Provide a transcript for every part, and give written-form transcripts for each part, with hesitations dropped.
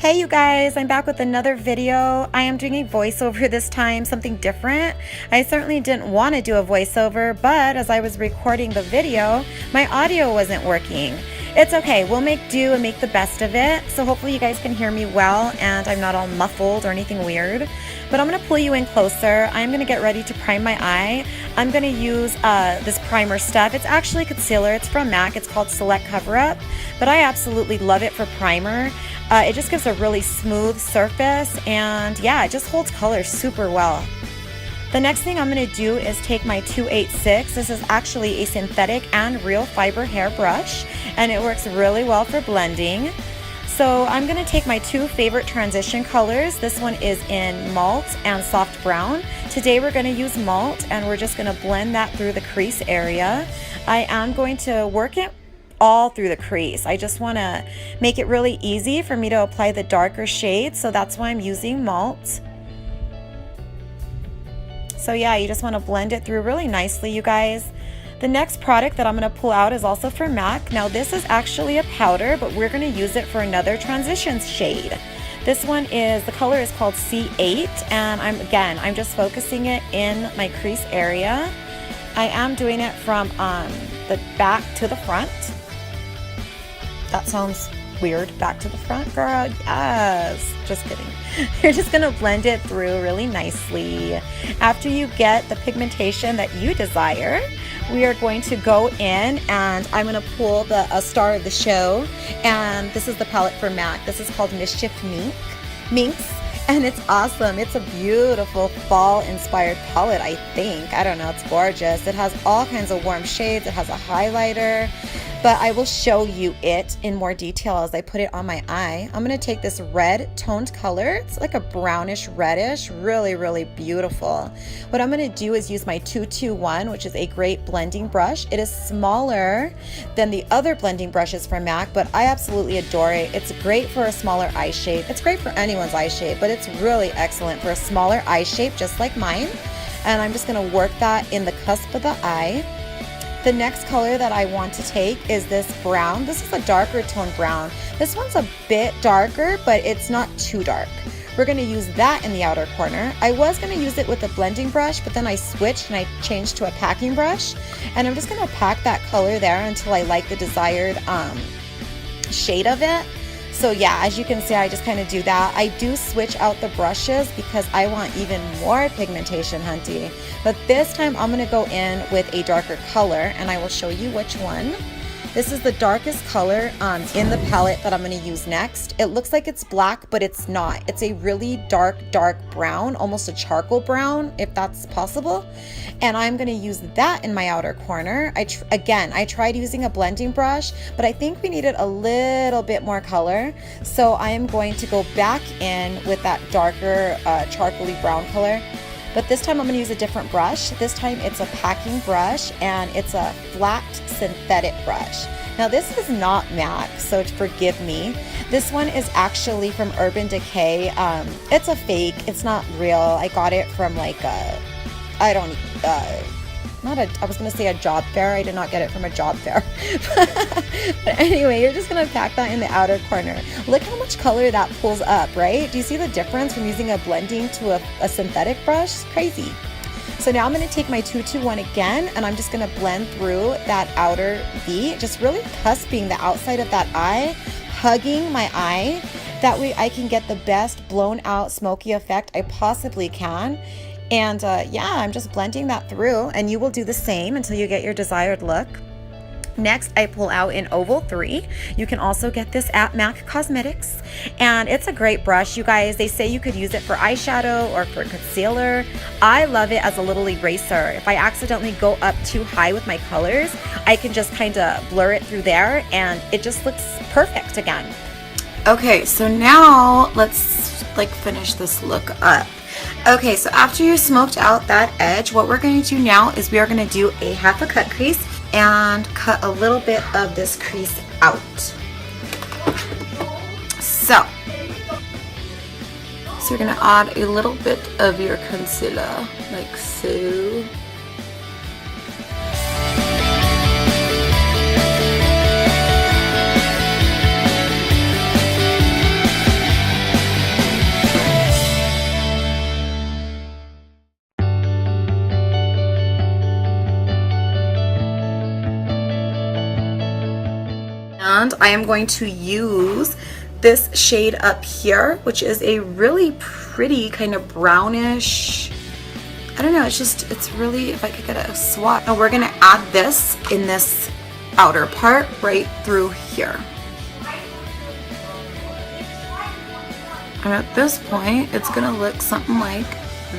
Hey you guys, I'm back with another video. I am doing a voiceover this time, something different. I certainly didn't want to do a voiceover, but as I was recording the video, my audio wasn't working. It's okay, we'll make do and make the best of it. So hopefully you guys can hear me well and I'm not all muffled or anything weird. But I'm going to pull you in closer. I'm going to get ready to prime my eye. I'm going to use this primer stuff. It's actually concealer. It's from MAC. It's called Select Cover Up, but I absolutely love it for primer. It just gives a really smooth surface, and yeah, it just holds color super well. The next thing I'm going to do is take my 286. This is actually a synthetic and real fiber hair brush, and it works really well for blending. So I'm going to take my two favorite transition colors. This one is in malt and soft brown. Today we're going to use malt, and we're just going to blend that through the crease area. I am going to work it all through the crease. I just want to make it really easy for me to apply the darker shades, so that's why I'm using malt. So yeah, you just want to blend it through really nicely, you guys. The next product that I'm going to pull out is also from MAC. Now this is actually a powder, but we're going to use it for another transition shade. This one is, the color is called C8, and I'm just focusing it in my crease area. I am doing it from the back to the front. That sounds weird, back to the front, girl. Yes, just kidding. You're just gonna blend it through really nicely. After you get the pigmentation that you desire, we are going to go in and I'm gonna pull the star of the show, and this is the palette for MAC. This is called Mischief Minx, and it's awesome. It's a beautiful fall inspired palette, I think. I don't know, it's gorgeous. It has all kinds of warm shades. It has a highlighter, but I will show you it in more detail as I put it on my eye. I'm going to take this red toned color. It's like a brownish reddish, really, really beautiful. What I'm going to do is use my 221, which is a great blending brush. It is smaller than the other blending brushes from MAC, but I absolutely adore it. It's great for a smaller eye shape. It's great for anyone's eye shape, but it's really excellent for a smaller eye shape just like mine. And I'm just going to work that in the cusp of the eye. The next color that I want to take is this brown. This is a darker tone brown. This one's a bit darker, but it's not too dark. We're going to use that in the outer corner. I was going to use it with a blending brush, but then I switched and I changed to a packing brush. And I'm just going to pack that color there until I like the desired shade of it. So yeah, as you can see, I just kind of do that. I do switch out the brushes because I want even more pigmentation, hunty. But this time I'm going to go in with a darker color, and I will show you which one. This is the darkest color in the palette that I'm going to use next. It looks like it's black, but it's not. It's a really dark brown, almost a charcoal brown, if that's possible. And I'm going to use that in my outer corner. Again, I tried using a blending brush, but I think we needed a little bit more color. So I am going to go back in with that darker charcoaly brown color. But this time I'm going to use a different brush. This time it's a packing brush, and it's a flat synthetic brush. Now this is not MAC, so forgive me. This one is actually from Urban Decay. It's a fake. It's not real. I got it from like I was going to say a job fair. I did not get it from a job fair. But anyway, you're just going to pack that in the outer corner. Look how much color that pulls up, right? Do you see the difference from using a blending to a synthetic brush? It's crazy. So now I'm going to take my 221 again, and I'm just going to blend through that outer V, just really cusping the outside of that eye, hugging my eye. That way I can get the best blown out smoky effect I possibly can. And yeah, I'm just blending that through, and you will do the same until you get your desired look. Next, I pull out an Oval 3. You can also get this at MAC Cosmetics, and it's a great brush, you guys. They say you could use it for eyeshadow or for concealer. I love it as a little eraser. If I accidentally go up too high with my colors, I can just kind of blur it through there, and it just looks perfect again. Okay, so now let's finish this look up. Okay, so after you smoked out that edge, what we're going to do now is we are going to do a half a cut crease and cut a little bit of this crease out. So you're going to add a little bit of your concealer, like so. And I am going to use this shade up here, which is a really pretty kind of brownish, I don't know, it's really, if I could get a swatch. Now we're gonna add this in this outer part right through here. And at this point, it's gonna look something like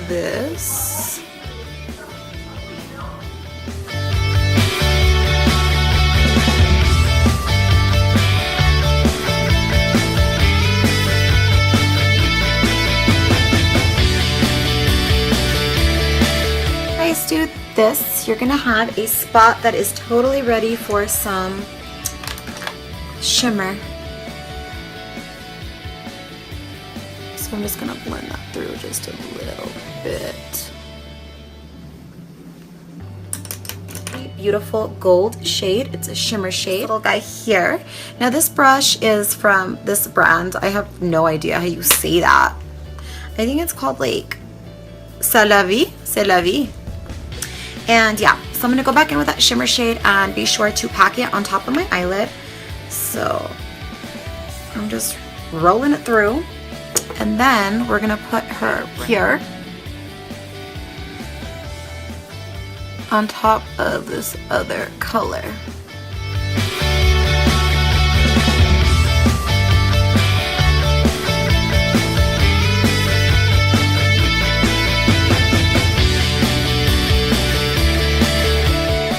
this. Guys, do this. You're gonna have a spot that is totally ready for some shimmer. So I'm just gonna blend that through just a little bit. Beautiful gold shade. It's a shimmer shade. Little guy here. Now this brush is from this brand. I have no idea how you say that. I think it's called like C'est la vie. C'est la vie. And yeah, so I'm gonna go back in with that shimmer shade and be sure to pack it on top of my eyelid. So I'm just rolling it through. And then we're gonna put her here on top of this other color.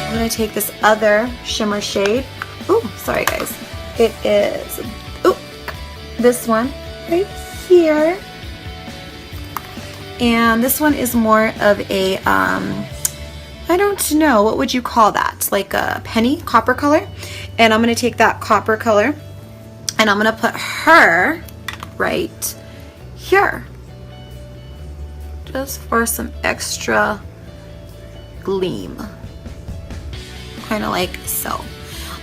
I'm gonna take this other shimmer shade. Ooh, sorry guys. It is, ooh, this one right here. And this one is more of a, I don't know, what would you call that? Like a penny copper color. And I'm gonna take that copper color and I'm gonna put her right here. Just for some extra gleam. Kind of like so.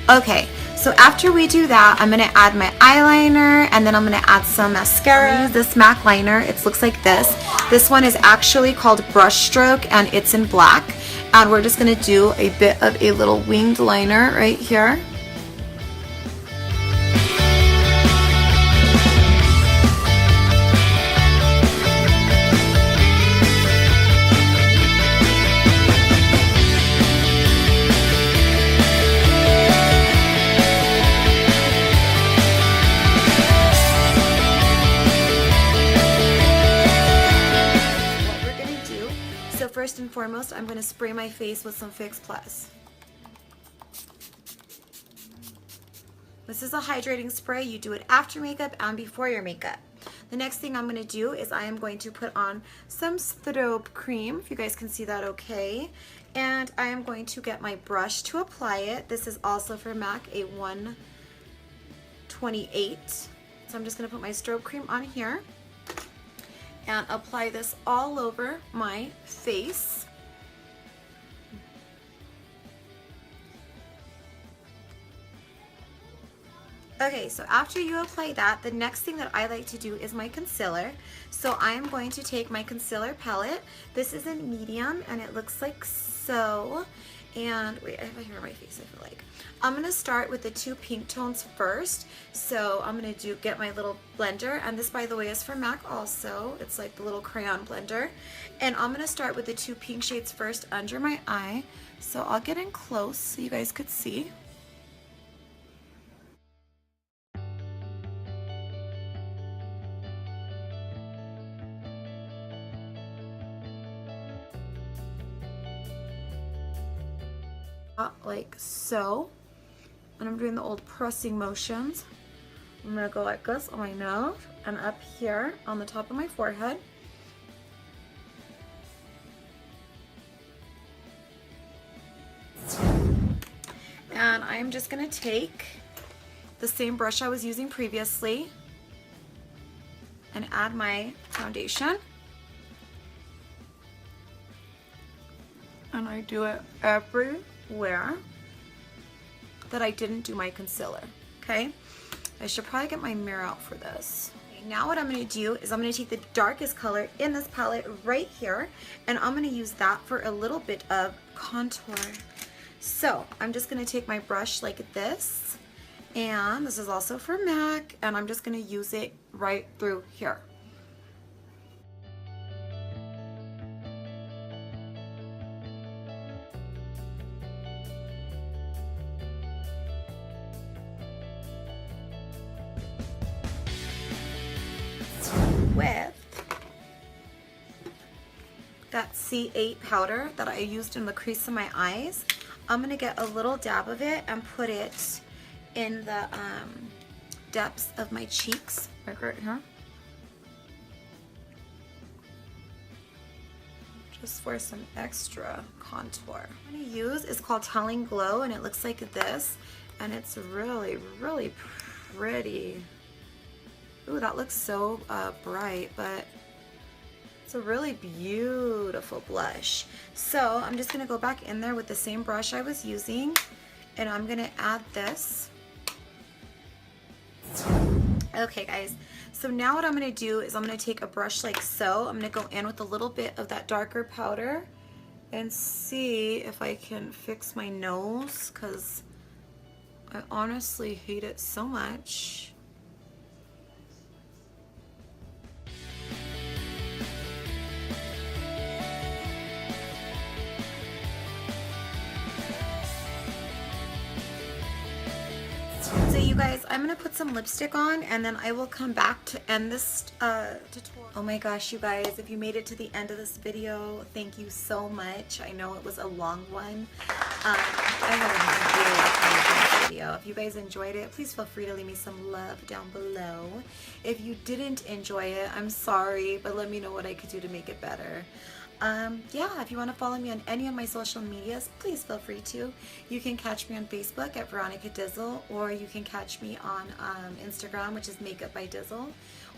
Okay, so after we do that, I'm gonna add my eyeliner and then I'm gonna add some mascara. This MAC liner, it looks like this. This one is actually called Brush Stroke and it's in black. And we're just gonna do a bit of a little winged liner right here. First and foremost, I'm going to spray my face with some Fix Plus. This is a hydrating spray. You do it after makeup and before your makeup. The next thing I'm going to do is I am going to put on some strobe cream, if you guys can see that okay. And I am going to get my brush to apply it. This is also for MAC, a 128. So I'm just going to put my strobe cream on here and apply this all over my face. Okay, so after you apply that, the next thing that I like to do is my concealer. So I am going to take my concealer palette. This is in medium and it looks like so. And wait, I have a hair on my face, I feel like. I'm gonna start with the two pink tones first. So I'm gonna get my little blender, and this by the way is for MAC also. It's like the little crayon blender. And I'm gonna start with the two pink shades first under my eye. So I'll get in close so you guys could see. Like so, and I'm doing the old pressing motions. I'm gonna go like this on my nose and up here on the top of my forehead. And I'm just gonna take the same brush I was using previously and add my foundation. And I do it everywhere that I didn't do my concealer, okay? I should probably get my mirror out for this. Okay, now what I'm gonna do is I'm gonna take the darkest color in this palette right here, and I'm gonna use that for a little bit of contour. So I'm just gonna take my brush like this, And this is also for MAC, and I'm just going to use it right through here. With that C8 powder that I used in the crease of my eyes, I'm going to get a little dab of it and put it in the depths of my cheeks, right here. Just for some extra contour. What I'm going to use is called Telling Glow, and it looks like this, and it's really, really pretty. Ooh, that looks so bright, but it's a really beautiful blush. So I'm just going to go back in there with the same brush I was using, and I'm going to add this. Okay guys, so now what I'm going to do is I'm going to take a brush like so. I'm going to go in with a little bit of that darker powder and see if I can fix my nose, because I honestly hate it so much. So you guys, I'm going to put some lipstick on, and then I will come back to end this tutorial. Oh my gosh, you guys, if you made it to the end of this video, thank you so much. I know it was a long one. I had a really fun video. If you guys enjoyed it, please feel free to leave me some love down below. If you didn't enjoy it, I'm sorry, but let me know what I could do to make it better. Yeah, if you want to follow me on any of my social medias, please feel free to. You can catch me on Facebook at Veronica Dizzle, or you can catch me on Instagram, which is Makeup by Dizzle,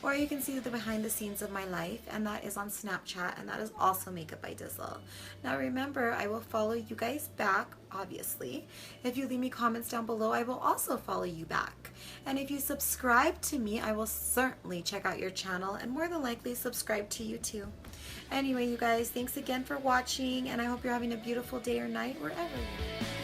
or you can see the behind the scenes of my life, and that is on Snapchat, and that is also Makeup by Dizzle. Now remember, I will follow you guys back, obviously. If you leave me comments down below, I will also follow you back. And if you subscribe to me, I will certainly check out your channel and more than likely subscribe to you too. Anyway, you guys, thanks again for watching, and I hope you're having a beautiful day or night wherever you are.